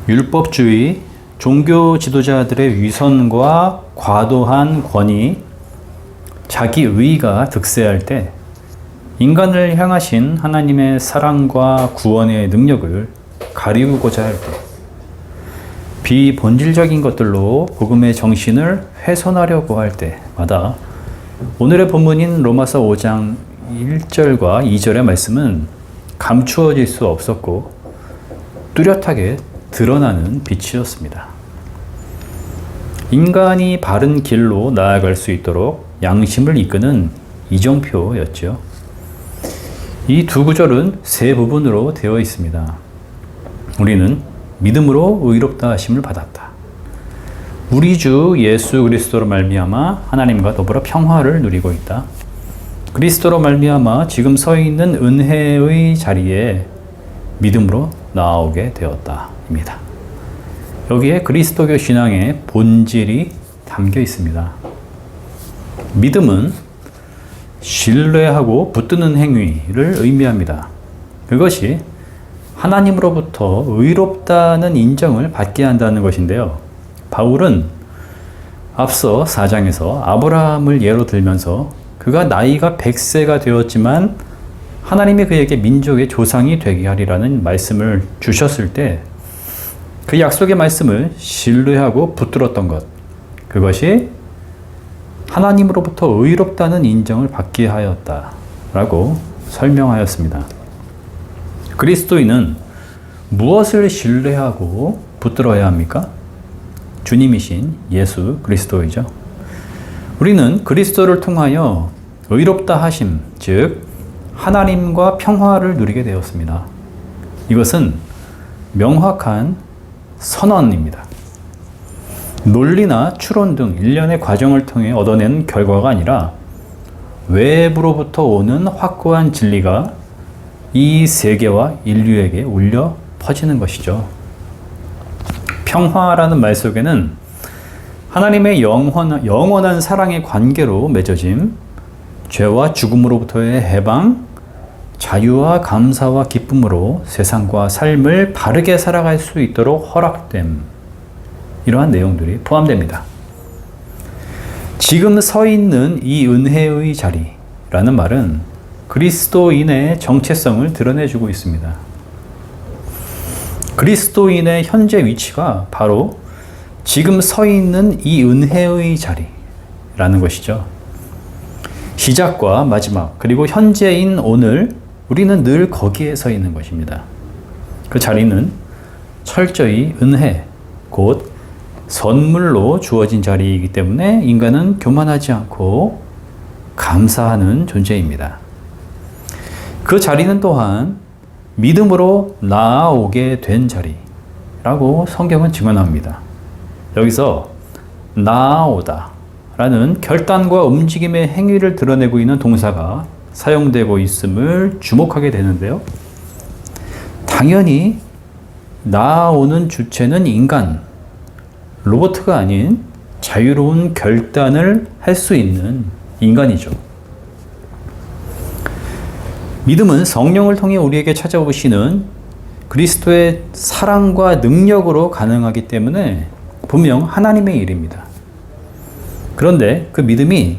율법주의, 종교 지도자들의 위선과 과도한 권위, 자기 의의가 득세할 때 인간을 향하신 하나님의 사랑과 구원의 능력을 가리우고자 할 때, 비본질적인 것들로 복음의 정신을 훼손하려고 할 때마다 오늘의 본문인 로마서 5장 1절과 2절의 말씀은 감추어질 수 없었고 뚜렷하게 드러나는 빛이었습니다. 인간이 바른 길로 나아갈 수 있도록 양심을 이끄는 이정표였죠. 이 두 구절은 세 부분으로 되어 있습니다. 우리는 믿음으로 의롭다 하심을 받았다. 우리 주 예수 그리스도로 말미암아 하나님과 더불어 평화를 누리고 있다. 그리스도로 말미암아 지금 서 있는 은혜의 자리에 믿음으로 나아오게 되었다입니다. 여기에 그리스도교 신앙의 본질이 담겨 있습니다. 믿음은 신뢰하고 붙드는 행위를 의미합니다. 그것이 하나님으로부터 의롭다는 인정을 받게 한다는 것인데요. 바울은 앞서 4장에서 아브라함을 예로 들면서 그가 나이가 100세가 되었지만 하나님이 그에게 민족의 조상이 되게 하리라는 말씀을 주셨을 때 그 약속의 말씀을 신뢰하고 붙들었던 것, 그것이 하나님으로부터 의롭다는 인정을 받게 하였다라고 설명하였습니다. 그리스도인은 무엇을 신뢰하고 붙들어야 합니까? 주님이신 예수 그리스도이죠. 우리는 그리스도를 통하여 의롭다 하심, 즉 하나님과 평화를 누리게 되었습니다. 이것은 명확한 선언입니다. 논리나 추론 등 일련의 과정을 통해 얻어낸 결과가 아니라 외부로부터 오는 확고한 진리가 이 세계와 인류에게 울려 퍼지는 것이죠. 평화라는 말 속에는 하나님의 영원한 사랑의 관계로 맺어짐, 죄와 죽음으로부터의 해방, 자유와 감사와 기쁨으로 세상과 삶을 바르게 살아갈 수 있도록 허락됨, 이러한 내용들이 포함됩니다. 지금 서 있는 이 은혜의 자리라는 말은 그리스도인의 정체성을 드러내주고 있습니다. 그리스도인의 현재 위치가 바로 지금 서 있는 이 은혜의 자리라는 것이죠. 시작과 마지막, 그리고 현재인 오늘, 우리는 늘 거기에 서 있는 것입니다. 그 자리는 철저히 은혜, 곧 선물로 주어진 자리이기 때문에 인간은 교만하지 않고 감사하는 존재입니다. 그 자리는 또한 믿음으로 나아오게 된 자리라고 성경은 증언합니다. 여기서 나아오다 라는 결단과 움직임의 행위를 드러내고 있는 동사가 사용되고 있음을 주목하게 되는데요. 당연히 나아오는 주체는 인간, 로봇가 아닌 자유로운 결단을 할 수 있는 인간이죠. 믿음은 성령을 통해 우리에게 찾아오시는 그리스도의 사랑과 능력으로 가능하기 때문에 분명 하나님의 일입니다. 그런데 그 믿음이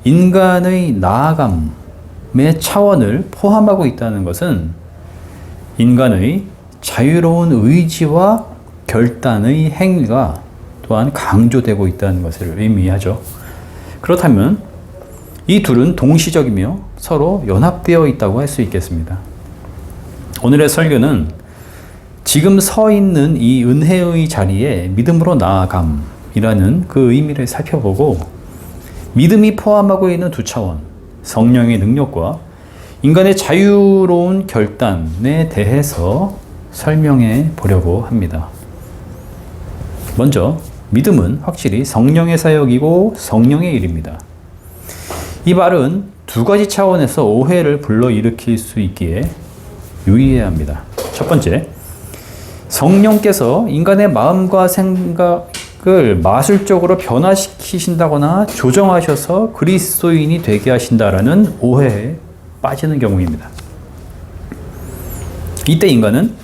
인간의 나아감의 차원을 포함하고 있다는 것은 인간의 자유로운 의지와 결단의 행위가 또한 강조되고 있다는 것을 의미하죠. 그렇다면 이 둘은 동시적이며 서로 연합되어 있다고 할 수 있겠습니다. 오늘의 설교는 지금 서 있는 이 은혜의 자리에 믿음으로 나아감이라는 그 의미를 살펴보고 믿음이 포함하고 있는 두 차원, 성령의 능력과 인간의 자유로운 결단에 대해서 설명해 보려고 합니다. 먼저 믿음은 확실히 성령의 사역이고 성령의 일입니다. 이 말은 두 가지 차원에서 오해를 불러일으킬 수 있기에 유의해야 합니다. 첫 번째, 성령께서 인간의 마음과 생각을 마술적으로 변화시키신다거나 조정하셔서 그리스도인이 되게 하신다라는 오해에 빠지는 경우입니다. 이때 인간은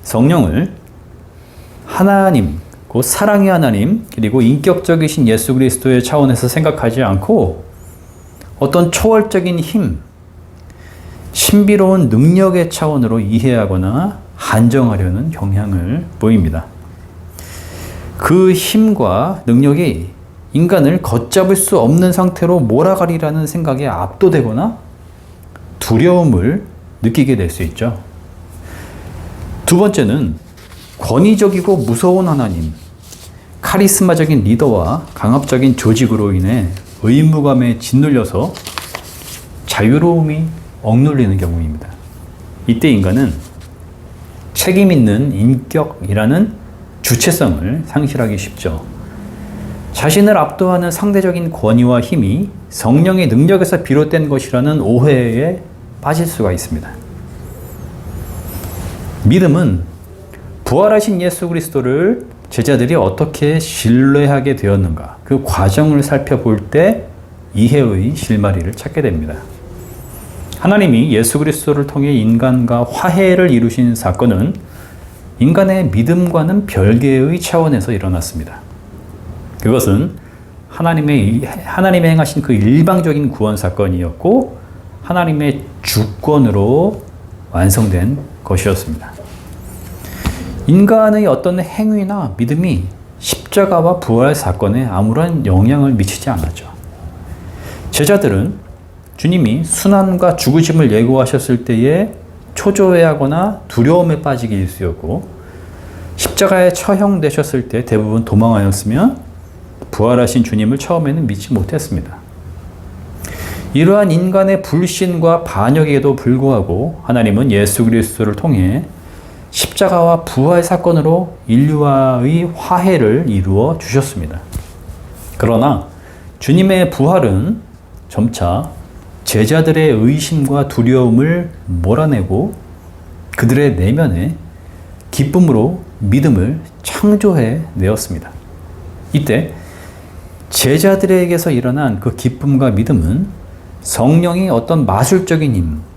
성령을 하나님, 곧 사랑의 하나님, 그리고 인격적이신 예수 그리스도의 차원에서 생각하지 않고 어떤 초월적인 힘, 신비로운 능력의 차원으로 이해하거나 한정하려는 경향을 보입니다. 그 힘과 능력이 인간을 걷잡을 수 없는 상태로 몰아가리라는 생각에 압도되거나 두려움을 느끼게 될 수 있죠. 두 번째는 권위적이고 무서운 하나님, 카리스마적인 리더와 강압적인 조직으로 인해 의무감에 짓눌려서 자유로움이 억눌리는 경우입니다. 이때 인간은 책임 있는 인격이라는 주체성을 상실하기 쉽죠. 자신을 압도하는 상대적인 권위와 힘이 성령의 능력에서 비롯된 것이라는 오해에 빠질 수가 있습니다. 믿음은 부활하신 예수 그리스도를 제자들이 어떻게 신뢰하게 되었는가, 그 과정을 살펴볼 때 이해의 실마리를 찾게 됩니다. 하나님이 예수 그리스도를 통해 인간과 화해를 이루신 사건은 인간의 믿음과는 별개의 차원에서 일어났습니다. 그것은 하나님의 행하신 그 일방적인 구원 사건이었고 하나님의 주권으로 완성된 것이었습니다. 인간의 어떤 행위나 믿음이 십자가와 부활 사건에 아무런 영향을 미치지 않았죠. 제자들은 주님이 순환과 죽으심을 예고하셨을 때에 초조해하거나 두려움에 빠지기 일쑤였고, 십자가에 처형되셨을 때 대부분 도망하였으며 부활하신 주님을 처음에는 믿지 못했습니다. 이러한 인간의 불신과 반역에도 불구하고 하나님은 예수 그리스도를 통해 십자가와 부활 사건으로 인류와의 화해를 이루어 주셨습니다. 그러나 주님의 부활은 점차 제자들의 의심과 두려움을 몰아내고 그들의 내면에 기쁨으로 믿음을 창조해 내었습니다. 이때 제자들에게서 일어난 그 기쁨과 믿음은 성령이 어떤 마술적인 힘,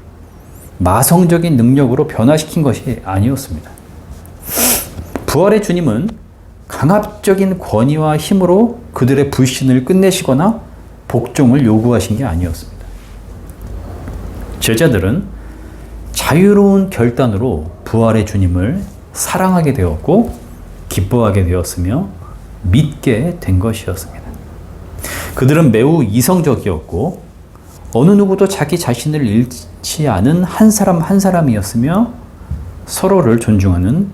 마성적인 능력으로 변화시킨 것이 아니었습니다. 부활의 주님은 강압적인 권위와 힘으로 그들의 불신을 끝내시거나 복종을 요구하신 게 아니었습니다. 제자들은 자유로운 결단으로 부활의 주님을 사랑하게 되었고 기뻐하게 되었으며 믿게 된 것이었습니다. 그들은 매우 이성적이었고 어느 누구도 자기 자신을 잃지 않은 한 사람 한 사람이었으며 서로를 존중하는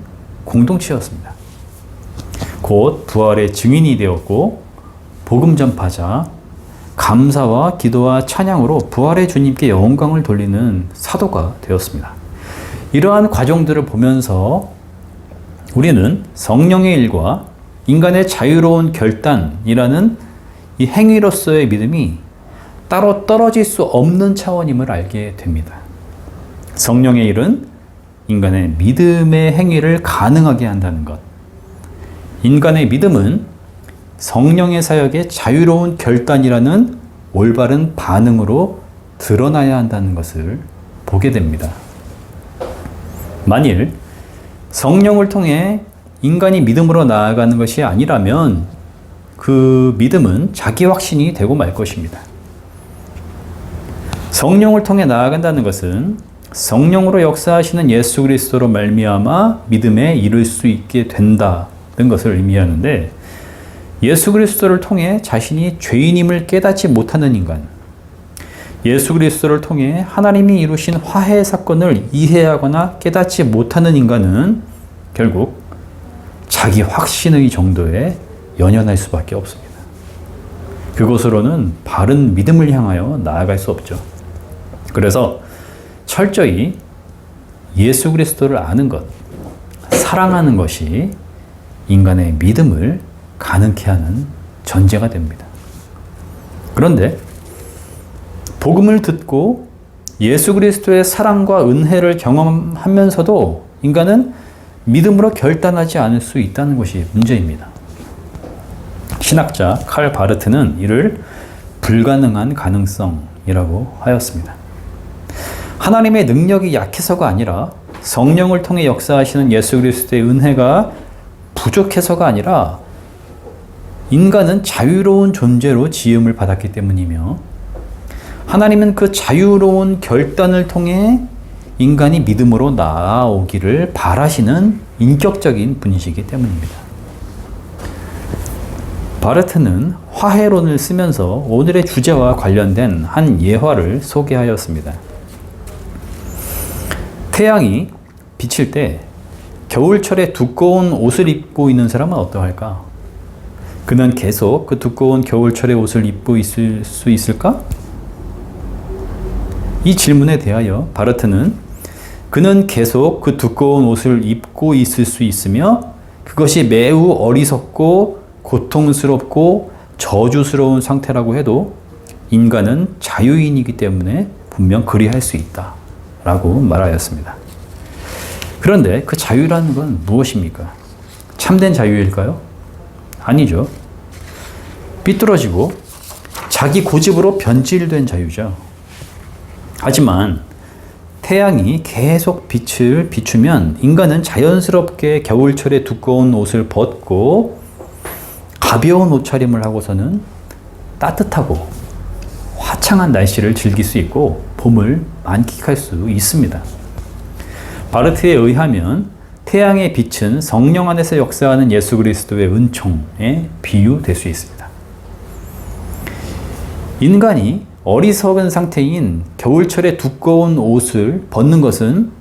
공동체였습니다. 곧 부활의 증인이 되었고 복음 전파자, 감사와 기도와 찬양으로 부활의 주님께 영광을 돌리는 사도가 되었습니다. 이러한 과정들을 보면서 우리는 성령의 일과 인간의 자유로운 결단이라는 이 행위로서의 믿음이 따로 떨어질 수 없는 차원임을 알게 됩니다. 성령의 일은 인간의 믿음의 행위를 가능하게 한다는 것. 인간의 믿음은 성령의 사역의 자유로운 결단이라는 올바른 반응으로 드러나야 한다는 것을 보게 됩니다. 만일 성령을 통해 인간이 믿음으로 나아가는 것이 아니라면 그 믿음은 자기 확신이 되고 말 것입니다. 성령을 통해 나아간다는 것은 성령으로 역사하시는 예수 그리스도로 말미암아 믿음에 이를 수 있게 된다는 것을 의미하는데, 예수 그리스도를 통해 자신이 죄인임을 깨닫지 못하는 인간, 예수 그리스도를 통해 하나님이 이루신 화해 사건을 이해하거나 깨닫지 못하는 인간은 결국 자기 확신의 정도에 연연할 수밖에 없습니다. 그것으로는 바른 믿음을 향하여 나아갈 수 없죠. 그래서 철저히 예수 그리스도를 아는 것, 사랑하는 것이 인간의 믿음을 가능케 하는 전제가 됩니다. 그런데 복음을 듣고 예수 그리스도의 사랑과 은혜를 경험하면서도 인간은 믿음으로 결단하지 않을 수 있다는 것이 문제입니다. 신학자 칼 바르트는 이를 불가능한 가능성이라고 하였습니다. 하나님의 능력이 약해서가 아니라 성령을 통해 역사하시는 예수 그리스도의 은혜가 부족해서가 아니라 인간은 자유로운 존재로 지음을 받았기 때문이며 하나님은 그 자유로운 결단을 통해 인간이 믿음으로 나아오기를 바라시는 인격적인 분이시기 때문입니다. 바르트는 화해론을 쓰면서 오늘의 주제와 관련된 한 예화를 소개하였습니다. 태양이 비칠 때 겨울철에 두꺼운 옷을 입고 있는 사람은 어떠할까? 그는 계속 그 두꺼운 겨울철의 옷을 입고 있을 수 있을까? 이 질문에 대하여 바르트는 그는 계속 그 두꺼운 옷을 입고 있을 수 있으며 그것이 매우 어리석고 고통스럽고 저주스러운 상태라고 해도 인간은 자유인이기 때문에 분명 그리할 수 있다 라고 말하였습니다. 그런데 그 자유라는 건 무엇입니까? 참된 자유일까요? 아니죠. 삐뚤어지고 자기 고집으로 변질된 자유죠. 하지만 태양이 계속 빛을 비추면 인간은 자연스럽게 겨울철에 두꺼운 옷을 벗고 가벼운 옷차림을 하고서는 따뜻하고 화창한 날씨를 즐길 수 있고 봄을 만끽할 수 있습니다. 바르트에 의하면 태양의 빛은 성령 안에서 역사하는 예수 그리스도의 은총에 비유될 수 있습니다. 인간이 어리석은 상태인 겨울철에 두꺼운 옷을 벗는 것은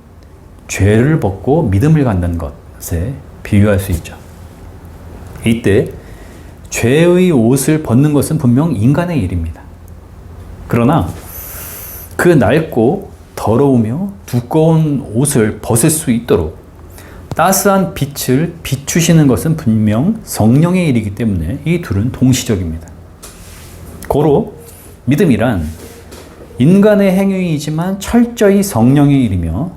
죄를 벗고 믿음을 갖는 것에 비유할 수 있죠. 이때 죄의 옷을 벗는 것은 분명 인간의 일입니다. 그러나 그 낡고 더러우며 두꺼운 옷을 벗을 수 있도록 따스한 빛을 비추시는 것은 분명 성령의 일이기 때문에 이 둘은 동시적입니다. 고로 믿음이란 인간의 행위이지만 철저히 성령의 일이며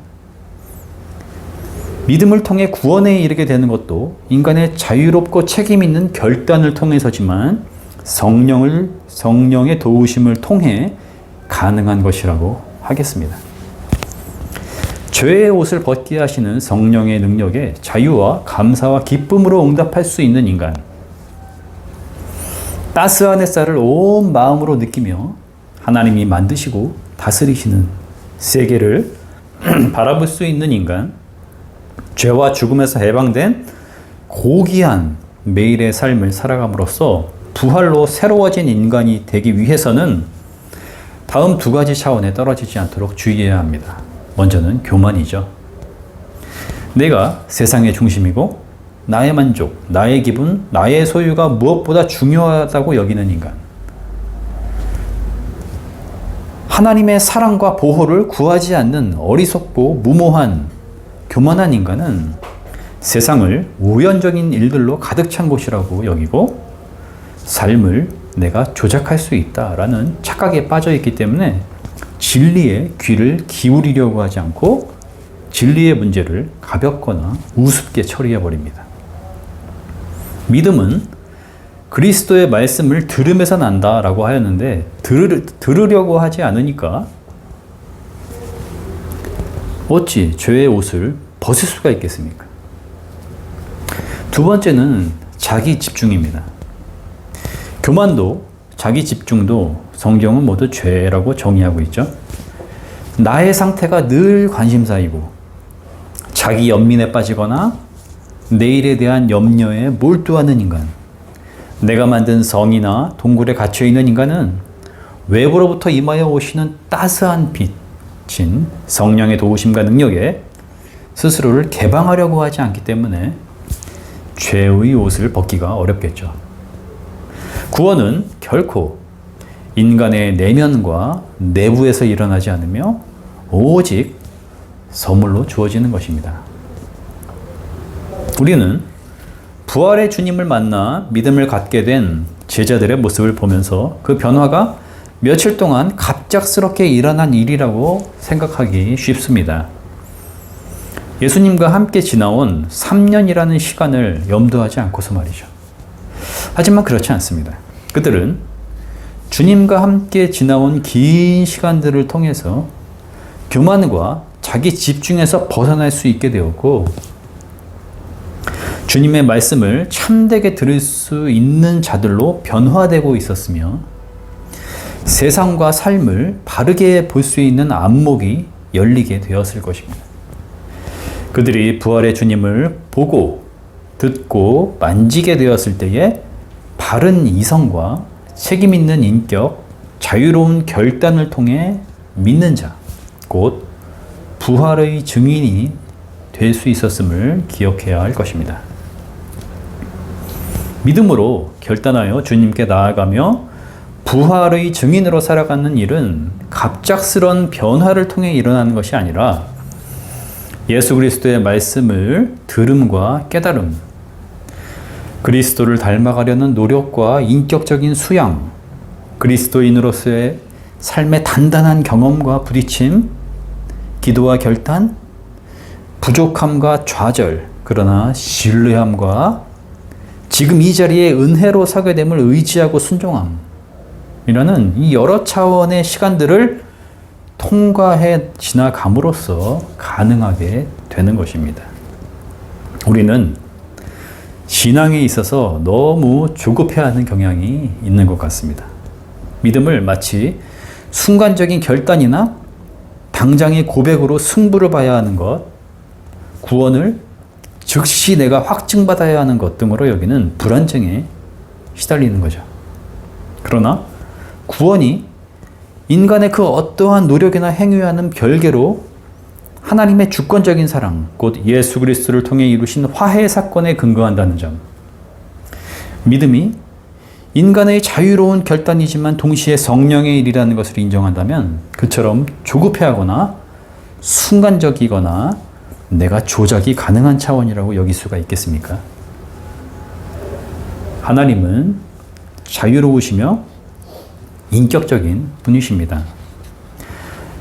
믿음을 통해 구원에 이르게 되는 것도 인간의 자유롭고 책임 있는 결단을 통해서지만 성령의 도우심을 통해 가능한 것이라고 하겠습니다. 죄의 옷을 벗게 하시는 성령의 능력에 자유와 감사와 기쁨으로 응답할 수 있는 인간. 따스한 햇살을 온 마음으로 느끼며 하나님이 만드시고 다스리시는 세계를 바라볼 수 있는 인간. 죄와 죽음에서 해방된 고귀한 매일의 삶을 살아감으로써 부활로 새로워진 인간이 되기 위해서는 다음 두 가지 차원에 떨어지지 않도록 주의해야 합니다. 먼저는 교만이죠. 내가 세상의 중심이고 나의 만족, 나의 기분, 나의 소유가 무엇보다 중요하다고 여기는 인간. 하나님의 사랑과 보호를 구하지 않는 어리석고 무모한 교만한 인간은 세상을 우연적인 일들로 가득 찬 곳이라고 여기고 삶을 내가 조작할 수 있다라는 착각에 빠져 있기 때문에 진리에 귀를 기울이려고 하지 않고 진리의 문제를 가볍거나 우습게 처리해 버립니다. 믿음은 그리스도의 말씀을 들으면서 난다라고 하였는데 들으려고 하지 않으니까 어찌 죄의 옷을 벗을 수가 있겠습니까? 두 번째는 자기 집중입니다. 교만도 자기 집중도 성경은 모두 죄라고 정의하고 있죠. 나의 상태가 늘 관심사이고 자기 연민에 빠지거나 내일에 대한 염려에 몰두하는 인간. 내가 만든 성이나 동굴에 갇혀있는 인간은 외부로부터 임하여 오시는 따스한 빛인 성령의 도우심과 능력에 스스로를 개방하려고 하지 않기 때문에 죄의 옷을 벗기가 어렵겠죠. 구원은 결코 인간의 내면과 내부에서 일어나지 않으며 오직 선물로 주어지는 것입니다. 우리는 부활의 주님을 만나 믿음을 갖게 된 제자들의 모습을 보면서 그 변화가 며칠 동안 갑작스럽게 일어난 일이라고 생각하기 쉽습니다. 예수님과 함께 지나온 3년이라는 시간을 염두하지 않고서 말이죠. 하지만 그렇지 않습니다. 그들은 주님과 함께 지나온 긴 시간들을 통해서 교만과 자기 집중에서 벗어날 수 있게 되었고 주님의 말씀을 참되게 들을 수 있는 자들로 변화되고 있었으며 세상과 삶을 바르게 볼 수 있는 안목이 열리게 되었을 것입니다. 그들이 부활의 주님을 보고 듣고 만지게 되었을 때에 바른 이성과 책임 있는 인격, 자유로운 결단을 통해 믿는 자, 곧 부활의 증인이 될 수 있었음을 기억해야 할 것입니다. 믿음으로 결단하여 주님께 나아가며 부활의 증인으로 살아가는 일은 갑작스런 변화를 통해 일어나는 것이 아니라 예수 그리스도의 말씀을 들음과 깨달음, 그리스도를 닮아가려는 노력과 인격적인 수양, 그리스도인으로서의 삶의 단단한 경험과 부딪힘, 기도와 결단, 부족함과 좌절, 그러나 신뢰함과 지금 이 자리에 은혜로 서게 됨을 의지하고 순종함이라는 이 여러 차원의 시간들을 통과해 지나감으로써 가능하게 되는 것입니다. 우리는 신앙에 있어서 너무 조급해하는 경향이 있는 것 같습니다. 믿음을 마치 순간적인 결단이나 당장의 고백으로 승부를 봐야 하는 것, 구원을 즉시 내가 확증받아야 하는 것 등으로 여기는 불안증에 시달리는 거죠. 그러나 구원이 인간의 그 어떠한 노력이나 행위와는 별개로 하나님의 주권적인 사랑, 곧 예수 그리스도를 통해 이루신 화해 사건에 근거한다는 점. 믿음이 인간의 자유로운 결단이지만 동시에 성령의 일이라는 것을 인정한다면 그처럼 조급해하거나 순간적이거나 내가 조작이 가능한 차원이라고 여길 수가 있겠습니까? 하나님은 자유로우시며 인격적인 분이십니다.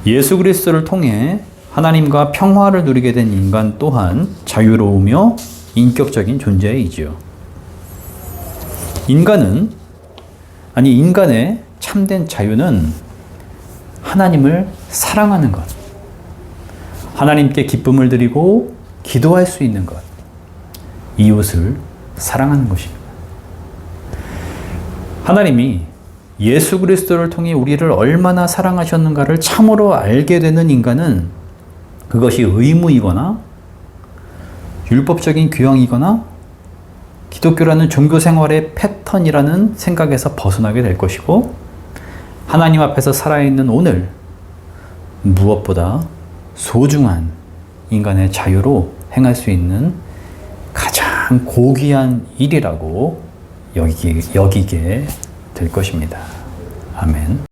예수 그리스도를 통해 하나님과 평화를 누리게 된 인간 또한 자유로우며 인격적인 존재이지요. 인간의 참된 자유는 하나님을 사랑하는 것, 하나님께 기쁨을 드리고 기도할 수 있는 것, 이웃을 사랑하는 것입니다. 하나님이 예수 그리스도를 통해 우리를 얼마나 사랑하셨는가를 참으로 알게 되는 인간은 그것이 의무이거나 율법적인 규형이거나 기독교라는 종교 생활의 패턴이라는 생각에서 벗어나게 될 것이고 하나님 앞에서 살아있는 오늘 무엇보다 소중한 인간의 자유로 행할 수 있는 가장 고귀한 일이라고 여기게 될 것입니다. 아멘.